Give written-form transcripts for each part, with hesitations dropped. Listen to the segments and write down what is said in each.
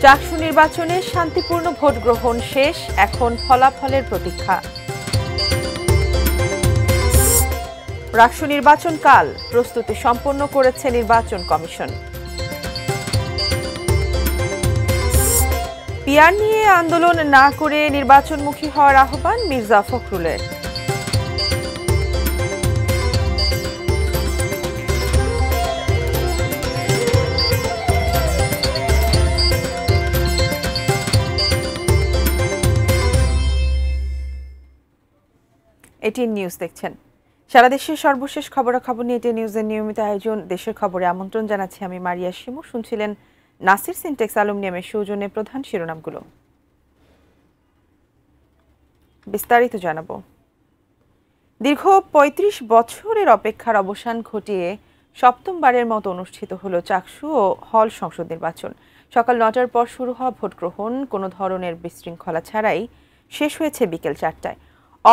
চাকসু নির্বাচনে শান্তিপূর্ণ ভোট গ্রহণ শেষ, এখন ফলাফলের প্রতীক্ষা। রাকসু নির্বাচন কাল প্রস্তুতি সম্পন্ন করেছে নির্বাচন কমিশন। পিআর নিয়ে আন্দোলন না করে নির্বাচনমুখী হওয়ার আহ্বান মির্জা ফখরুলের। এটিএন নিউজ দেখছেন। সারা দেশের সর্বশেষ খবরাখবর নিয়ে এটিএন নিউজের নিয়মিত আয়োজন দেশের খবরে আমন্ত্রণ জানাচ্ছি আমি মারিয়া শিমু। শুনছিলেন নাসির সিনটেক্স অ্যালুমিনিয়ামের সৌজন্যে প্রধান শিরোনামগুলো। বিস্তারিত জানাবো। দীর্ঘ ৩৫ বছরের অপেক্ষার অবসান ঘটিয়ে সপ্তমবারের মতো অনুষ্ঠিত হলো চাকসু ও হল সংসদ নির্বাচন। সকাল ৯টার পর শুরু হওয়া ভোট গ্রহণ কোনো ধরনের বিশৃঙ্খলা ছাড়াই শেষ হয়েছে বিকেল ৪টায়।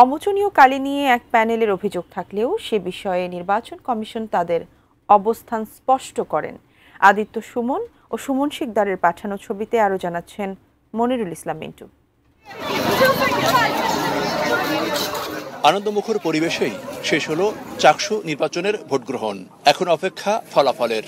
অমোচনীয় কালি নিয়ে এক প্যানেলের অভিযোগ থাকলেও সে বিষয়ে নির্বাচন কমিশন তাদের অবস্থান স্পষ্ট করেন। আদিত্য সুমন ও সুমন শিকদারের পাঠানো ছবিতে আরও জানাচ্ছেন মনিরুল ইসলাম মিন্টু। আনন্দমুখর পরিবেশেই শেষ হলো চাকসু নির্বাচনের ভোট গ্রহণ। এখন অপেক্ষা ফলাফলের।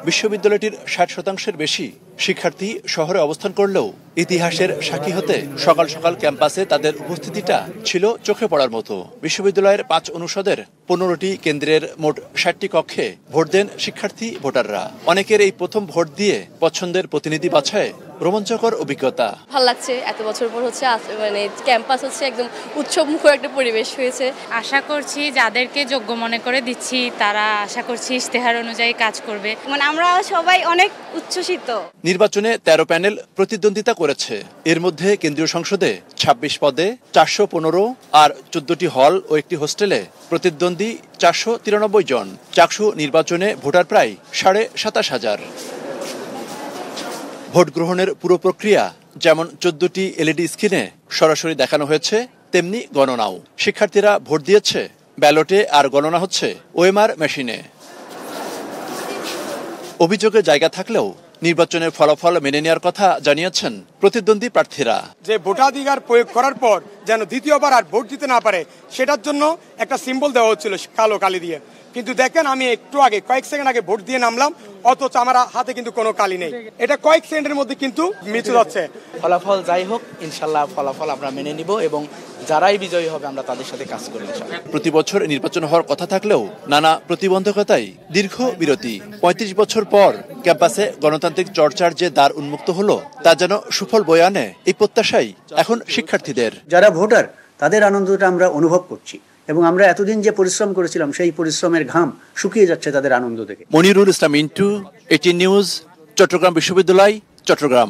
বিশ্ববিদ্যালয়টির ৬০% বেশি শিক্ষার্থী শহরে অবস্থান করলেও ইতিহাসের সাক্ষী হতে সকাল সকাল ক্যাম্পাসে তাদের উপস্থিতিটা ছিল চোখে পড়ার মতো। বিশ্ববিদ্যালয়ের ৫ অনুষদের ১৫টি কেন্দ্রের মোট ৬০টি কক্ষে ভোট দেন শিক্ষার্থী ভোটাররা। অনেকের এই প্রথম ভোট দিয়ে পছন্দের প্রতিনিধি বাছায় রোমাঞ্চকর অভিজ্ঞতা। ভালো লাগছে, এত বছর পর হচ্ছে মানে ক্যাম্পাস হচ্ছে একদম উৎসবমুখর একটা পরিবেশ হয়েছে। আশা করছি যাদেরকে যোগ্য মনে করে দিচ্ছি তারা আশা করছি ইশতেহার অনুযায়ী কাজ করবে। মানে আমরা সবাই অনেক উচ্ছ্বসিত। নির্বাচনে ১৩ প্যানেল প্রতিদ্বন্দ্বিতা করেছে। এর মধ্যে কেন্দ্রীয় সংসদে ২৬ পদে ৪১৫ আর ১৪টি হল ও একটি হোস্টেলে প্রতিদ্বন্দ্বী ৪৯৩ জন। চাকসু নির্বাচনে ভোটার প্রায় ২৭,৫০০। ভোট গ্রহণের পুরো প্রক্রিয়া যেমন ১৪টি এলইডি স্ক্রিনে সরাসরি দেখানো হয়েছে, তেমনি গণনাও। শিক্ষার্থীরা ভোট দিয়েছে ব্যালটে আর গণনা হচ্ছে ওএমআর মেশিনে। অভিযোগের জায়গা থাকলেও নির্বাচনের ফলাফল মেনে নেওয়ার কথা জানিয়েছেন প্রতিদ্বন্দ্বী প্রার্থীরা। যে ভোটাধিকার প্রয়োগ করার পর যেন দ্বিতীয়বার আর ভোট দিতে না পারে সেটার জন্য একটা সিম্বল দেওয়া হচ্ছিল কালো কালি দিয়ে। কিন্তু দেখেন আমি একটু আগে কয়েক সেকেন্ড আগে ভোট দিয়ে নামলাম, অথচ আমার হাতে কিন্তু কোনো কালি নেই। এটা কয়েক সেকেন্ডের মধ্যে কিন্তু মিছে যাচ্ছে। ফলাফল যাই হোক ইনশাল্লাহ ফলাফল আমরা মেনে নিব এবং যারাই বিজয়ী হবে আমরা তাদের সাথে কাজ করব। প্রতি বছর নির্বাচন হওয়ার কথা থাকলেও নানা প্রতিবন্ধকতায় দীর্ঘ বিরতি। ৩৫ বছর পর ক্যাম্পাসে গণতান্ত্রিক চর্চার যে দ্বার উন্মুক্ত হলো তা যেন সুফল বয়ে আনে, এই প্রত্যাশাই এখন শিক্ষার্থীদের। যারা ভোটার তাদের আনন্দটা আমরা অনুভব করছি এবং আমরা এতদিন যে পরিশ্রম করেছিলাম সেই পরিশ্রমের ঘাম শুকিয়ে যাচ্ছে তাদের আনন্দ থেকে। মনিরুল ইসলাম মিন্টু, এটিএন নিউজ, চট্টগ্রাম বিশ্ববিদ্যালয়, চট্টগ্রাম।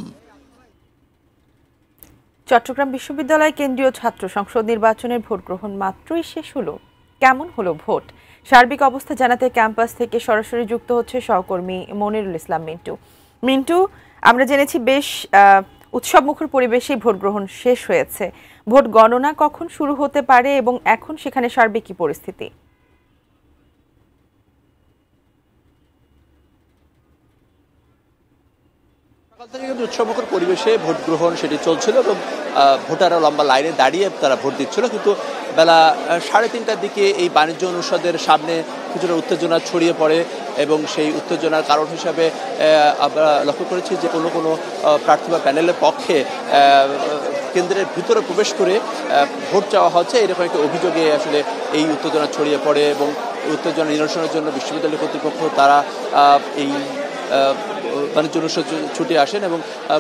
চট্টগ্রাম বিশ্ববিদ্যালয় কেন্দ্রীয় ছাত্র সংসদ নির্বাচনের ভোট গ্রহণ মাত্রই শেষ হলো। কেমন হলো ভোট, সার্বিক অবস্থা জানাতে ক্যাম্পাস থেকে সরাসরি যুক্ত হচ্ছে সহকর্মী মনিরুল ইসলাম মিন্টু। মিন্টু, আমরা জেনেছি বেশ উৎসবমুখর পরিবেশেই ভোট গ্রহণ শেষ হয়েছে। ভোট গণনা কখন শুরু হতে পারে এবং এখন সেখানে সার্বিক কি পরিস্থিতি? উৎসবমুখর পরিবেশে ভোট গ্রহণ সেটি চলছিল এবং ভোটাররা লম্বা লাইনে দাঁড়িয়ে তারা ভোট দিচ্ছিল। কিন্তু বেলা ৩:৩০টার দিকে এই বাণিজ্য অনুষদের সামনে কিছুটা উত্তেজনা ছড়িয়ে পড়ে এবং সেই উত্তেজনার কারণ হিসাবে আমরা লক্ষ্য করেছি যে কোনো প্রার্থী বা প্যানেলের পক্ষে কেন্দ্রের ভিতরে প্রবেশ করে ভোট চাওয়া হচ্ছে, এরকম একটা অভিযোগে আসলে এই উত্তেজনা ছড়িয়ে পড়ে এবং উত্তেজনা নিরসনের জন্য বিশ্ববিদ্যালয় কর্তৃপক্ষ তারা এই বাণিজ্য অনুষদ ছুটে আসেন এবং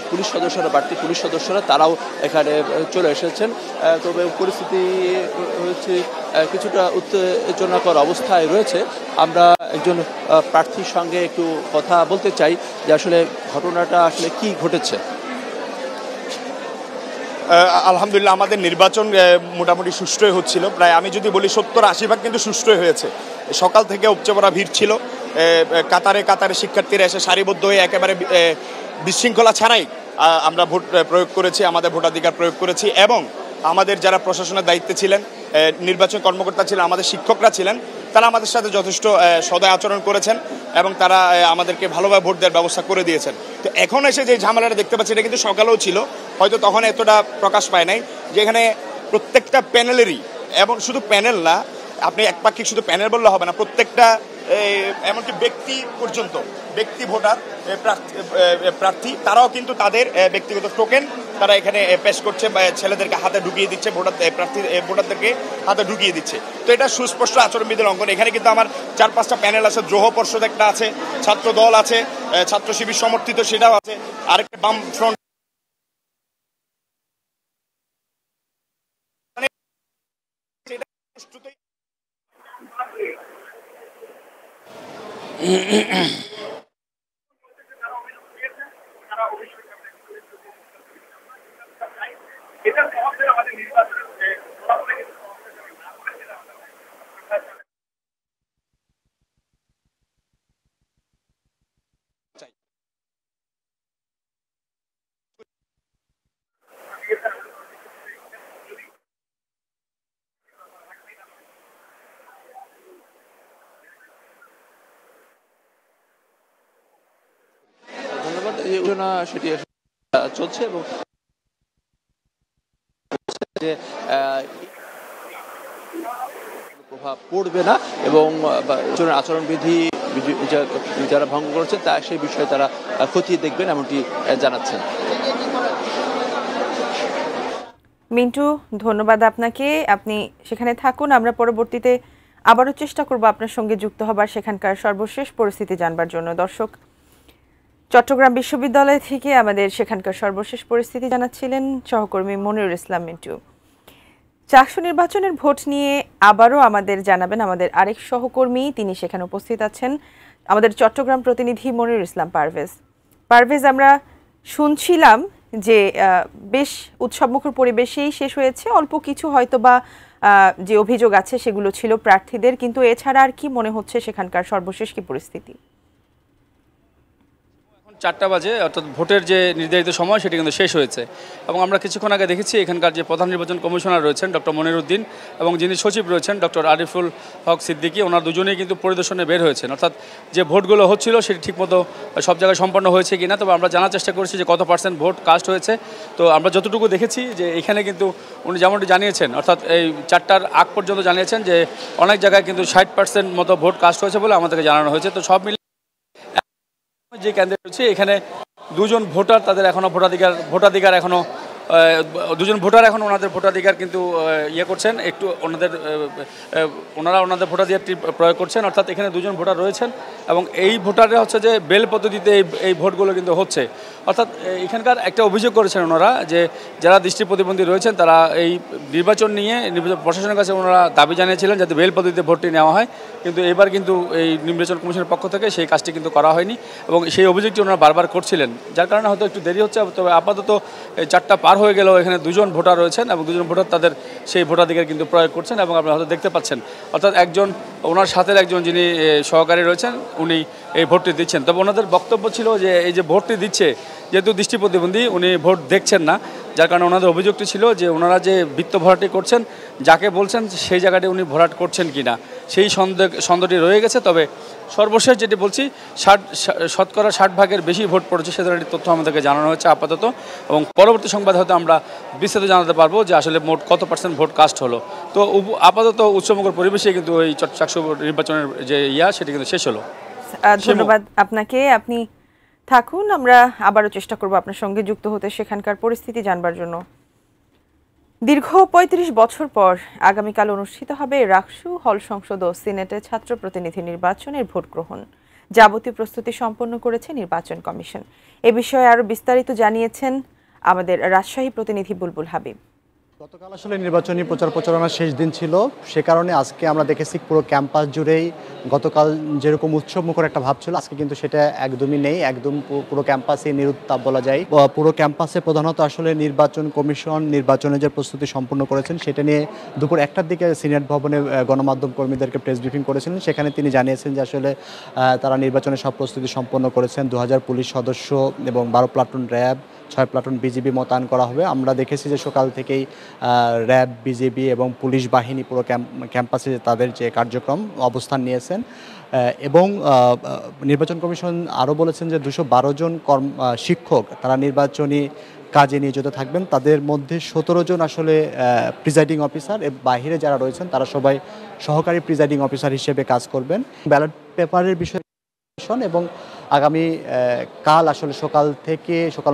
পুলিশ সদস্যরা, বাড়তি পুলিশ সদস্যরা তারাও এখানে চলে এসেছেন। তবে পরিস্থিতি হচ্ছে কিছুটা উত্তেজনাকর অবস্থায় রয়েছে। আমরা একজন প্রার্থীর সঙ্গে একটু কথা বলতে চাই যে আসলে ঘটনাটা আসলে কি ঘটেছে। আলহামদুলিল্লাহ আমাদের নির্বাচন মোটামুটি সুষ্ঠুই হচ্ছিল। প্রায় আমি যদি বলি ৭০-৮০% কিন্তু সুষ্ঠুই হয়েছে। সকাল থেকে উপচে পড়া ভিড় ছিল, কাতারে কাতারে শিক্ষার্থীরা এসে সারিবদ্ধ হয়ে একেবারে বিশৃঙ্খলা ছাড়াই আমরা ভোট প্রয়োগ করেছি, আমাদের ভোটাধিকার প্রয়োগ করেছি এবং আমাদের যারা প্রশাসনের দায়িত্বে ছিলেন, নির্বাচন কর্মকর্তা ছিলেন, আমাদের শিক্ষকরা ছিলেন, তারা আমাদের সাথে যথেষ্ট সদয় আচরণ করেছেন এবং তারা আমাদেরকে ভালোভাবে ভোট দেওয়ার ব্যবস্থা করে দিয়েছেন। তো এখন এসে যে ঝামেলাটা দেখতে পাচ্ছি এটা কিন্তু সকালেও ছিল, হয়তো তখন এতটা প্রকাশ পায় নাই, যেখানে প্রত্যেকটা প্যানেলেরই, এবং শুধু প্যানেল না, আপনি একপাক্ষিক শুধু প্যানেল বললে হবে না, প্রত্যেকটা এমনকি ব্যক্তি পর্যন্ত, ব্যক্তি ভোটার প্রার্থী তারাও কিন্তু তাদের ব্যক্তিগত টোকেন তারা এখানে পেশ করছে, ছেলেদেরকে হাতে ঢুকিয়ে দিচ্ছে, ভোটারদেরকে হাতে ঢুকিয়ে দিচ্ছে। তো এটা সুস্পষ্ট আচরণবিধির লঙ্ঘন। এখানে কিন্তু আমার 4-5টা প্যানেল আছে, দ্রোহ পর্ষদ একটা আছে, ছাত্র দল আছে, ছাত্র শিবির সমর্থিত সেটাও আছে, আরেকটা বাম ফ্রন্ট। ধন্যবাদ। এই ঘটনা সেটি চলছে এবং যে প্রভাব পড়বে না এবং আচরণবিধি যারা ভঙ্গ করেছেন তা সেই বিষয়ে তারা খতিয়ে দেখবেন এমনটি জানাচ্ছেন। মিন্টু, ধন্যবাদ আপনাকে, আপনি সেখানে থাকুন। আমরা পরবর্তীতে আবারও চেষ্টা করব আপনার সঙ্গে যুক্ত হবার, সেখানকার সর্বশেষ পরিস্থিতি জানবার জন্য। দর্শক, চট্টগ্রাম বিশ্ববিদ্যালয় থেকে আমাদের সেখানকার সর্বশেষ পরিস্থিতি জানাচ্ছিলেন সহকর্মী মনিরুল ইসলাম মিন্টু। চাকসু নির্বাচনের ভোট নিয়ে আবারও আমাদের জানাবেন আমাদের আরেক সহকর্মী, তিনি সেখানে উপস্থিত আছেন, আমাদের চট্টগ্রাম প্রতিনিধি মনিরুল ইসলাম পারভেজ। আমরা শুনছিলাম যে বেশ উৎসবমুখর পরিবেশেই শেষ হয়েছে, অল্প কিছু হয়তোবা যে অভিযোগ আছে সেগুলো ছিল প্রার্থীদের, কিন্তু এছাড়া আর কি মনে হচ্ছে সেখানকার সর্বশেষ কি পরিস্থিতি? 4টা বাজে, অর্থাৎ ভোটের যে নির্ধারিত সময় সেটি কিন্তু শেষ হয়েছে এবং আমরা কিছুক্ষণ আগে দেখেছি এখানকার যে প্রধান নির্বাচন কমিশনার রয়েছেন ডক্টর মনিরুদ্দিন এবং যিনি সচিব রয়েছেন ডক্টর আরিফুল হক সিদ্দিকী, ওনার দুজনেই কিন্তু পরিদর্শনে বের হয়েছেন, অর্থাৎ যে ভোটগুলো হচ্ছিল সেটি ঠিকমতো সব জায়গায় সম্পন্ন হয়েছে কিনা। তবে আমরা জানার চেষ্টা করেছি যে কত % ভোট কাস্ট হয়েছে। তো আমরা যতটুকু দেখেছি যে এখানে কিন্তু উনি যেমনটি জানিয়েছেন, অর্থাৎ এই 4টার আগ পর্যন্ত জানিয়েছেন যে অনেক জায়গায় কিন্তু 60% মতো ভোট কাস্ট হয়েছে বলে আমাদেরকে জানানো হয়েছে। তো সব মিলে যে কেন্দ্রে রয়েছে এখানে দুজন ভোটার, তাদের এখনও ভোটাধিকার এখনও দুজন ভোটার এখন ওনাদের ভোটাধিকার কিন্তু করছেন, একটু ওনারা ওনাদের ভোটাধিকারটি প্রয়োগ করছেন, অর্থাৎ এখানে দুজন ভোটার রয়েছেন এবং এই ভোটাররা হচ্ছে যে বেল পদ্ধতিতে এই ভোটগুলো কিন্তু হচ্ছে। অর্থাৎ এখানকার একটা অভিযোগ করেছেন ওনারা যে যারা দৃষ্টি প্রতিবন্ধী রয়েছেন তারা এই নির্বাচন নিয়ে প্রশাসনের কাছে ওনারা দাবি জানিয়েছিলেন যাতে বেল পদ্ধতিতে ভোটটি নেওয়া হয়, কিন্তু এবার কিন্তু এই নির্বাচন কমিশনের পক্ষ থেকে সেই কাজটি কিন্তু করা হয়নি এবং সেই অভিযোগটি ওনারা বারবার করছিলেন, যার কারণে হয়তো একটু দেরি হচ্ছে। তবে আপাতত 4টা পার হয়ে গেলেও এখানে দুজন ভোটার রয়েছেন এবং দুজন ভোটার তাদের সেই ভোটাধিকার কিন্তু প্রয়োগ করছেন এবং আপনারা হয়তো দেখতে পাচ্ছেন, অর্থাৎ একজন ওনার সাথে একজন যিনি সহকারী রয়েছেন উনি এই ভোটটি দিচ্ছেন। তবে ওনাদের বক্তব্য ছিল যে এই যে ভোটটি দিচ্ছে, যেহেতু দৃষ্টি প্রতিবন্ধী উনি ভোট দেখছেন না, যার কারণে ওনাদের অভিযোগটি ছিল যে ওনারা যে বৃত্ত ভরাটি করছেন, যাকে বলছেন সেই জায়গাটি উনি ভরাট করছেন কিনা সেই সন্দেহটি রয়ে গেছে। তবে সর্বশেষ যেটি বলছি 60% বেশি ভোট পড়েছে সে ধরনের তথ্য আমাদেরকে জানানো হচ্ছে আপাতত, এবং পরবর্তী সংবাদ হয়তো আমরা বিস্তারিত জানাতে পারবো যে আসলে মোট কত % ভোট কাস্ট হলো। তো আপাতত উৎসবমুখর পরিবেশে কিন্তু এই চাকসু নির্বাচনের যে সেটি কিন্তু শেষ হলো। ধন্যবাদ আপনাকে, আপনি থাকুন, আমরা আবারও চেষ্টা করব আপনার সঙ্গে যুক্ত হতে, সেখানকার পরিস্থিতি জানবার জন্য। দীর্ঘ 35 বছর পর আগামীকাল অনুষ্ঠিত হবে রাকসু হল সংসদ ও সিনেটে ছাত্র প্রতিনিধি নির্বাচনের ভোট গ্রহণ। যাবতীয় প্রস্তুতি সম্পন্ন করেছে নির্বাচন কমিশন। এ বিষয়ে আরও বিস্তারিত জানিয়েছেন আমাদের রাজশাহী প্রতিনিধি বুলবুল হাবিব। গতকাল আসলে নির্বাচনী প্রচারণার শেষ দিন ছিল, সে কারণে আজকে আমরা দেখেছি পুরো ক্যাম্পাস জুড়েই গতকাল যেরকম উৎসবমুখর একটা ভাব ছিল আজকে কিন্তু সেটা একদমই নেই, একদম পুরো ক্যাম্পাসে নিরুত্তাপ বলা যায়। পুরো ক্যাম্পাসে প্রধানত আসলে নির্বাচন কমিশন নির্বাচনের যে প্রস্তুতি সম্পন্ন করেছেন সেটা নিয়ে দুপুর 1টার দিকে সিনেট ভবনে গণমাধ্যম কর্মীদেরকে প্রেস ব্রিফিং করেছিলেন। সেখানে তিনি জানিয়েছেন যে আসলে তারা নির্বাচনের সব প্রস্তুতি সম্পন্ন করেছেন, 2000 পুলিশ সদস্য এবং 12 প্লাটুন র্যাব, 6 প্লাটুন বিজিবি মোতায়েন করা হবে। আমরা দেখেছি যে সকাল থেকেই র্যাব, বিজিবি এবং পুলিশ বাহিনী পুরো ক্যাম্পাসে তাদের যে কার্যক্রম অবস্থান নিয়েছেন। এবং নির্বাচন কমিশন আরও বলেছেন যে 212 জন শিক্ষক তারা নির্বাচনী কাজে নিয়োজিত থাকবেন। তাদের মধ্যে 17 জন আসলে প্রিজাইডিং অফিসার, বাহিরে যারা রয়েছেন তারা সবাই সহকারী প্রিজাইডিং অফিসার হিসেবে কাজ করবেন। ব্যালট পেপারের বিষয় এবং আগামী কাল আসলে সকাল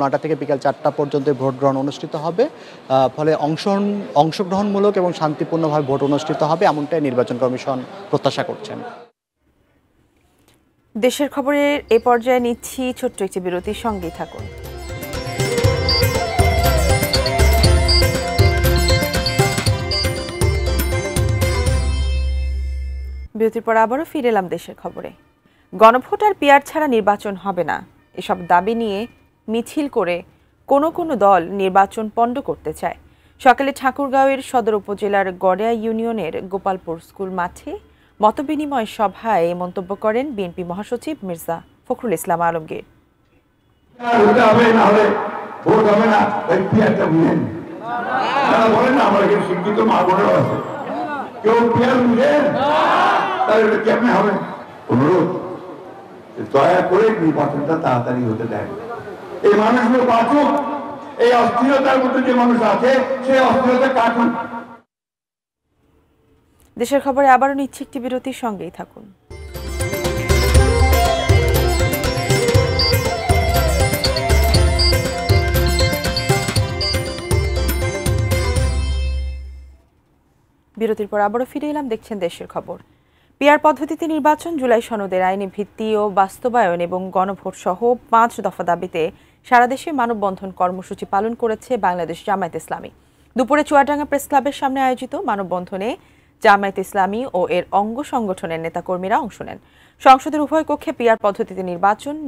9টা থেকে বিকাল 4টা পর্যন্ত ভোট গ্রহণ অনুষ্ঠিত হবে। ফলে অংশগ্রহণমূলক এবং শান্তিপূর্ণভাবে ভোট অনুষ্ঠিত হবে, এমনটাই নির্বাচন কমিশন প্রত্যাশা করছেন। দেশের খবরের এ পর্যায়ে নিচ্ছি ছোট্ট একটি বিরতির সঙ্গেই থাকুন। বিরতির পর আবারও ফিরে এলাম দেশের খবরে। গণভোট আর পিআর ছাড়া নির্বাচন হবে না, এসব দাবি নিয়ে মিছিল করে কোনো দল নির্বাচন পণ্ড করতে চায়। সকালে ঠাকুরগাঁওয়ের সদর উপজেলার গড়িয়া ইউনিয়নের গোপালপুর স্কুল মাঠে মতবিনিময় সভায় মন্তব্য করেন বিএনপি মহাসচিব মির্জা ফখরুল ইসলাম আলমগীর। দয়া করে নির্বাচনটা তাড়াতাড়ি হতে দেয়, এই মানুষগুলো বাঁচুক, এই অস্থিরতার মধ্যে যে মানুষ আছে সেই অস্থিরতা কাটুক। দেশের খবরে আবারও নিচ্ছে একটি বিরতির সঙ্গেই থাকুন। বিরতির পর আবারও ফিরে এলাম, দেখছেন দেশের খবর। পিআর পদ্ধতিতে নির্বাচন, জুলাই সনদের আইনি ভিত্তি ও বাস্তবায়ন এবং গণভোট সহ 5 দফা দাবিতে সারা দেশে মানববন্ধন কর্মসূচি পালন করেছে বাংলাদেশ জামায়াত ইসলামী। দুপুরে চুয়াডাঙ্গা প্রেস ক্লাবের সামনে আয়োজিত মানববন্ধনে জামায়াত ইসলামী ও এর অঙ্গ সংগঠনের নেতাকর্মীরা অংশ নেন। সংসদের উভয় কক্ষে পিআর পদ্ধতিতে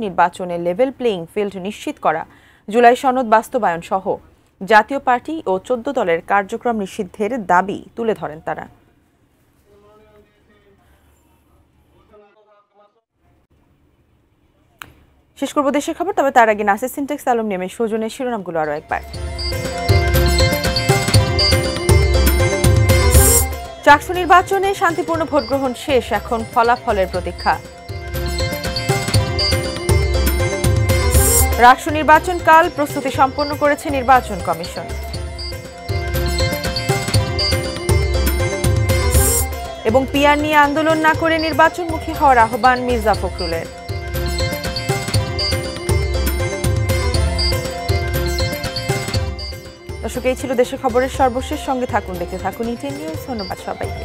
নির্বাচনে লেভেল প্লেইং ফিল্ড নিশ্চিত করা, জুলাই সনদ বাস্তবায়ন সহ জাতীয় পার্টি ও 14 দলের কার্যক্রম নিষিদ্ধের দাবি তুলে ধরেন তারা। শেষ করব দেশের খবর, তবে তার আগে নাসির সিনটেক্স আলম নেমে সৌজনের শিরোনামগুলো আরও একবার। চাকসু নির্বাচনে শান্তিপূর্ণ ভোট গ্রহণ শেষ, এখন ফলাফলের প্রতীক্ষা। রাকসু নির্বাচন কাল প্রস্তুতি সম্পন্ন করেছে নির্বাচন কমিশন। এবং পিআর নিয়ে আন্দোলন না করে নির্বাচনমুখী হওয়ার আহ্বান মির্জা ফখরুলের। দর্শক, এই ছিল দেশের খবরের সর্বশেষ। সঙ্গে থাকুন, দেখতে থাকুন ইটিএন নিউজ। ধন্যবাদ সবাইকে।